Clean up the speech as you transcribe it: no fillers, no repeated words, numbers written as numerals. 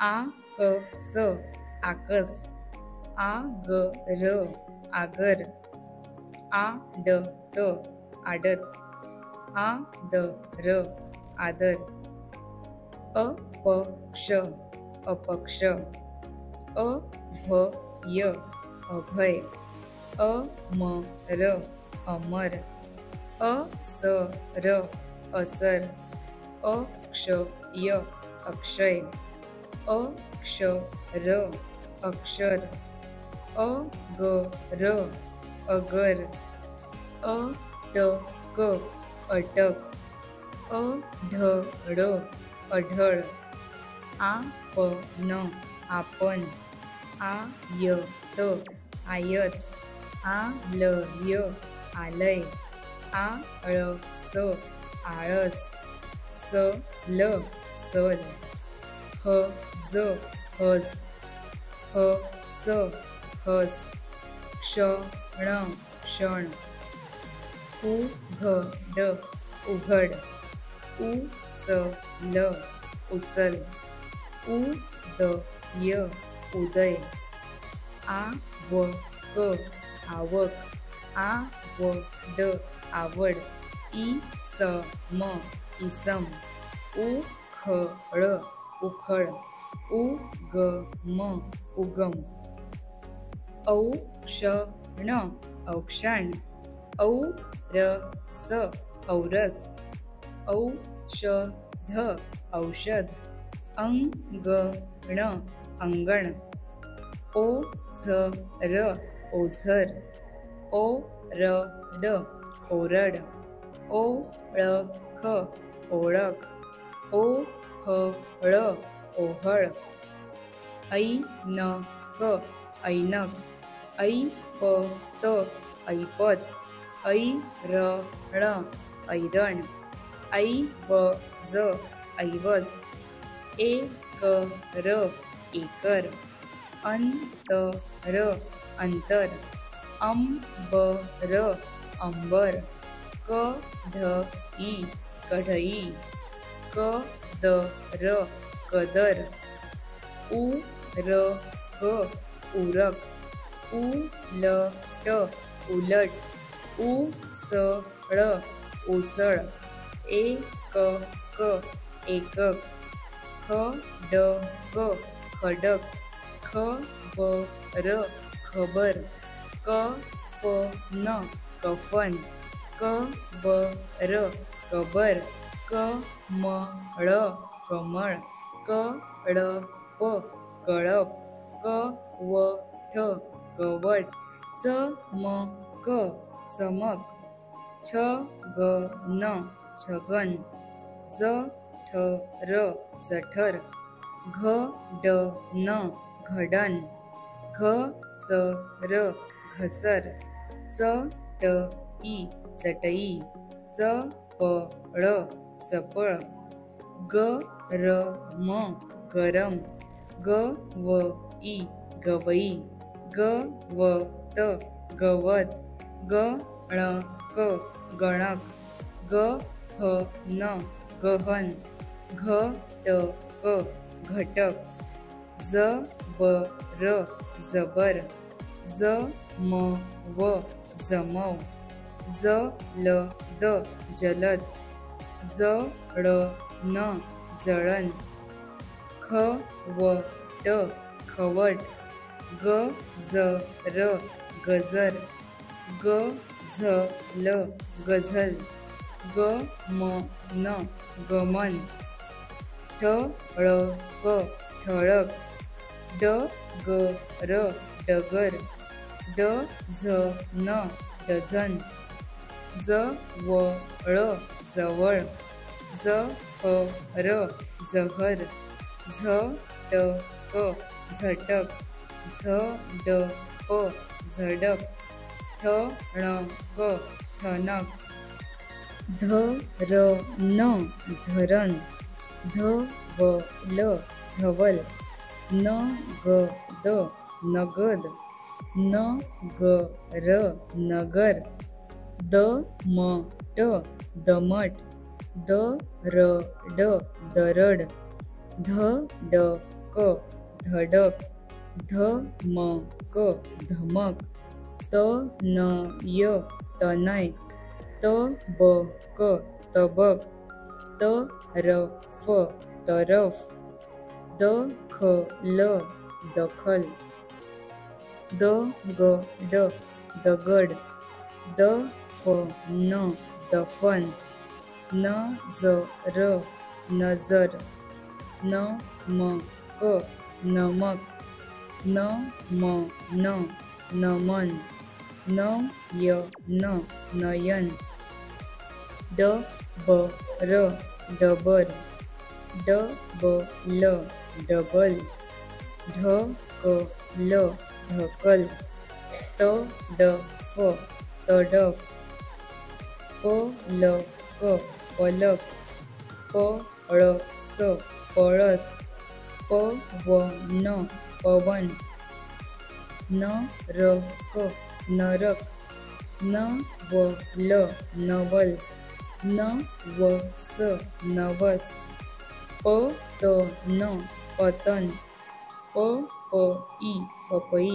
आकस आकस, आगर आगर, आडत आडत, आदर आदर, अपक्ष अपक्ष, अभय अभय, अमर अमर, असर असर, अक्षय अक्षय, अक्षर अक्षर, अगर अगर, अटक अटक, अढळ अढळ, आपण आपण, आयत आयत, आलय आलय, आळस आळस, सल सल, हज हज, हस हस, क्षण क्षण, उघड उघड, उचल उचल, उदय उदय, आवक आवक, आवड आवड, इसम इसम, उखळ उखळ, उगम उगम, औक्षण औक्षण, औरस औरस, औषध औषध, अंगण अंगण, ओझर ओझर, ओरड ओरड, ओळख ओळख, ओहळ ओहळ, ऐनक ऐनक, ऐपत ऐपत, ऐरण ऐरण, ऐवज ऐवज, एकर एकर, अंतर अंतर, अंबर अंबर, कढई कढई, कदर कदर, उरक उरक, उलट उलट, उसळ उसळ, एकक एकक, खडक खडक, खबर खबर, कफन कफन, कबर कबर, कमळ कमळ, कळप कळप, कवठ कवट, चमक चमक, छगन छगन, जठर जठर, घडण घडण, घसर घसर, चटई चटई, चपळ चपळ, गरम गरम, गवई गवई, गवत गवत, गणक गणक, गहन गहन, घटक घटक, जबर जबर, जमव जमव, जलद जलद, जळण जळण, खवट खवट, गजर गजर, गझल गझल, गमन गमन, ठळक ठळक, डगर डगर, डझन डझन, जवळ जवळ, जहर जहर, झटक झटक, झडप झडप, ठणक ठणक, धरण धरण, धवल धवल, नगद नगद, नगर नगर, दमट दमट, दरड दरड, धडक धडक धमक धमक तनय तनय तबक तबक तरफ तरफ दखल दखल दगड दगड दफन दफन नजर नजर नमक नमक नमन नमन नयन नयन डबर डबर डबल डबल ढकल ढकल तडफ तडफ पलक पलक पळस पळस पवन पवन नरक नरक नवल नवल नवस नवस पतन पतन पपई पपई